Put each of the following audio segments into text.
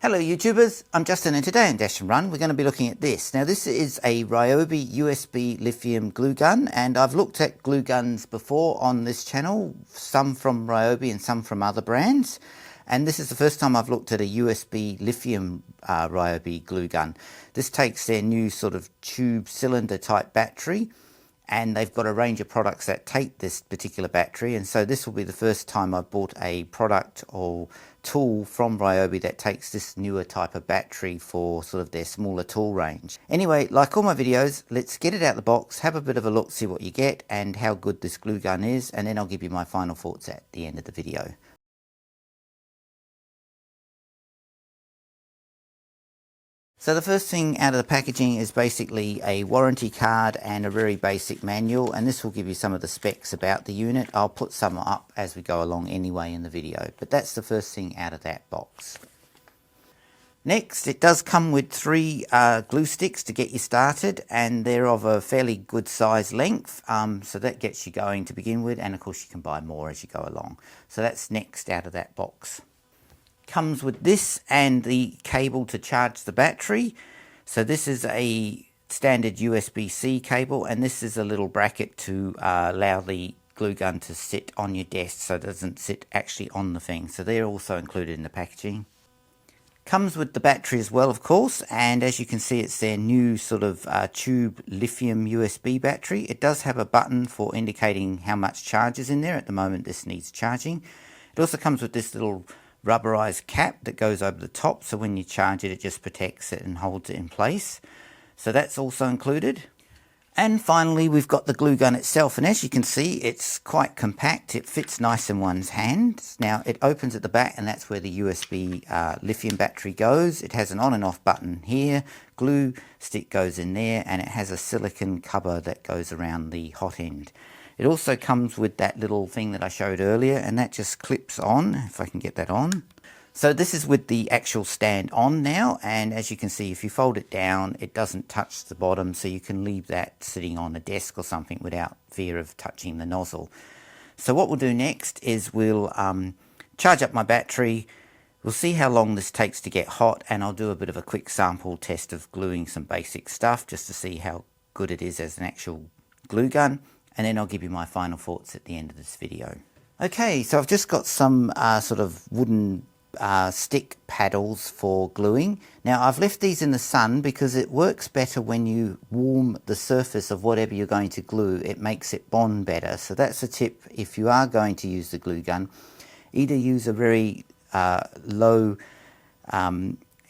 Hello YouTubers, I'm Justin and today in Dash and Run we're going to be looking at this. Now this is a RYOBI USB lithium glue gun, and I've looked at glue guns before on this channel, some from RYOBI and some from other brands. And this is the first time I've looked at a USB lithium RYOBI glue gun. This takes their new sort of tube cylinder type battery, and they've got a range of products that take this particular battery, and so this will be the first time I've bought a product or tool from RYOBI that takes this newer type of battery for sort of their smaller tool range. Anyway, like all my videos, let's get it out of the box, have a bit of a look, see what you get and how good this glue gun is, and then I'll give you my final thoughts at the end of the video. So the first thing out of the packaging is basically a warranty card and a very basic manual, and this will give you some of the specs about the unit. I'll put some up as we go along anyway in the video, but that's the first thing out of that box. Next, it does come with 3 glue sticks to get you started, and they're of a fairly good size length, so that gets you going to begin with, and of course you can buy more as you go along. So that's next out of that box. Comes with this and the cable to charge the battery. So this is a standard USB-C cable, and this is a little bracket to allow the glue gun to sit on your desk so it doesn't sit actually on the thing. So they're also included in the packaging. Comes with the battery as well, of course, and as you can see it's their new sort of tube lithium USB battery. It does have a button for indicating how much charge is in there. At the moment this needs charging. It also comes with this little rubberized cap that goes over the top, so when you charge it, it just protects it and holds it in place. So that's also included. And finally, we've got the glue gun itself, and as you can see, it's quite compact. It fits nice in one's hand. Now it opens at the back, and that's where the USB lithium battery goes. It has an on and off button here, glue stick goes in there, and it has a silicone cover that goes around the hot end. It also comes with that little thing that I showed earlier, and that just clips on, if I can get that on. So this is with the actual stand on now, and as you can see, if you fold it down, it doesn't touch the bottom, so you can leave that sitting on a desk or something without fear of touching the nozzle. So what we'll do next is we'll charge up my battery. We'll see how long this takes to get hot, and I'll do a bit of a quick sample test of gluing some basic stuff just to see how good it is as an actual glue gun. And then I'll give you my final thoughts at the end of this video. Okay, so I've just got some sort of wooden stick paddles for gluing. Now I've left these in the sun because it works better when you warm the surface of whatever you're going to glue. It makes it bond better. So that's a tip if you are going to use the glue gun. Either use a very low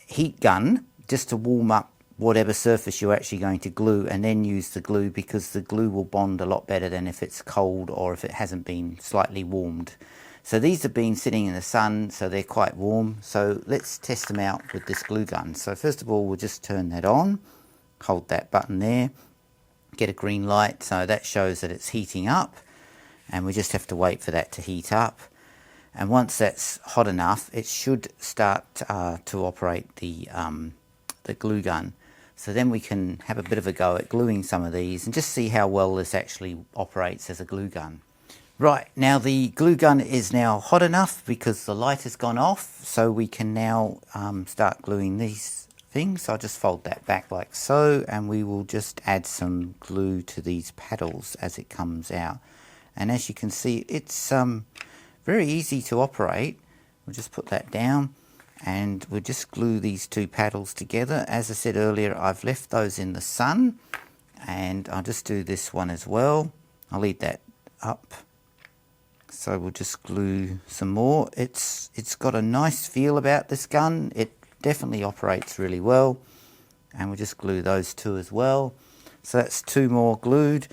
heat gun just to warm up whatever surface you're actually going to glue, and then use the glue, because the glue will bond a lot better than if it's cold or if it hasn't been slightly warmed. So these have been sitting in the sun, so they're quite warm. So let's test them out with this glue gun. So first of all, we'll just turn that on, hold that button there, get a green light, so that shows that it's heating up, and we just have to wait for that to heat up. And once that's hot enough, it should start to operate the glue gun. So then we can have a bit of a go at gluing some of these and just see how well this actually operates as a glue gun. Right, now the glue gun is now hot enough because the light has gone off, so we can now start gluing these things. So I'll just fold that back like so, and we will just add some glue to these paddles as it comes out. And as you can see, it's very easy to operate. We'll just put that down, and we'll just glue these 2 paddles together. As I said earlier, I've left those in the sun, and I'll just do this one as well. I'll leave that up. So we'll just glue some more. It's got a nice feel about this gun. It definitely operates really well. And we'll just glue those 2 as well. So that's 2 more glued,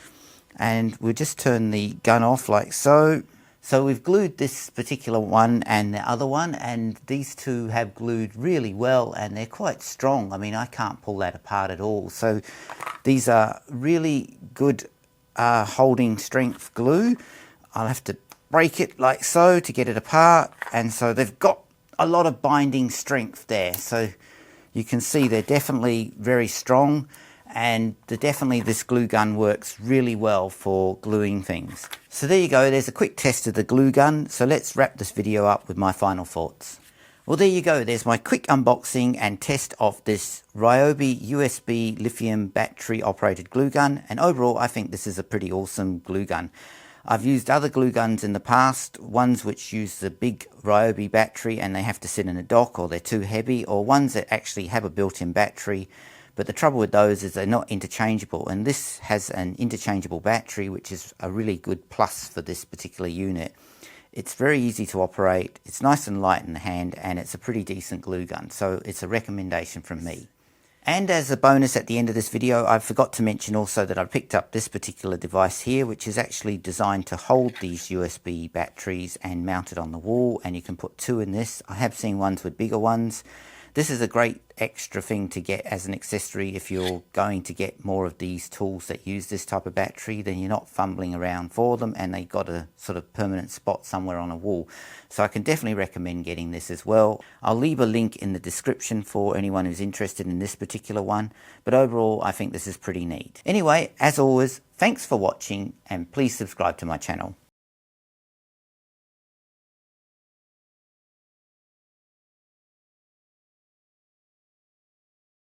and we'll just turn the gun off like so. So we've glued this particular one and the other one, and these 2 have glued really well, and they're quite strong. I mean, I can't pull that apart at all. So these are really good holding strength glue. I'll have to break it like so to get it apart, and so they've got a lot of binding strength there. So you can see they're definitely very strong, and definitely this glue gun works really well for gluing things. So there you go, there's a quick test of the glue gun. So let's wrap this video up with my final thoughts. Well, there you go. There's my quick unboxing and test of this RYOBI USB lithium battery operated glue gun. And overall, I think this is a pretty awesome glue gun. I've used other glue guns in the past, ones which use the big RYOBI battery and they have to sit in a dock or they're too heavy, or ones that actually have a built-in battery. But the trouble with those is they're not interchangeable, and this has an interchangeable battery, which is a really good plus for this particular unit. It's very easy to operate, it's nice and light in the hand, and it's a pretty decent glue gun, so it's a recommendation from me. And as a bonus at the end of this video, I forgot to mention also that I picked up this particular device here, which is actually designed to hold these USB batteries and mount it on the wall, and you can put 2 in this. I have seen ones with bigger ones. This is a great extra thing to get as an accessory if you're going to get more of these tools that use this type of battery, then you're not fumbling around for them and they got a sort of permanent spot somewhere on a wall. So I can definitely recommend getting this as well. I'll leave a link in the description for anyone who's interested in this particular one, but overall I think this is pretty neat. Anyway, as always, thanks for watching and please subscribe to my channel.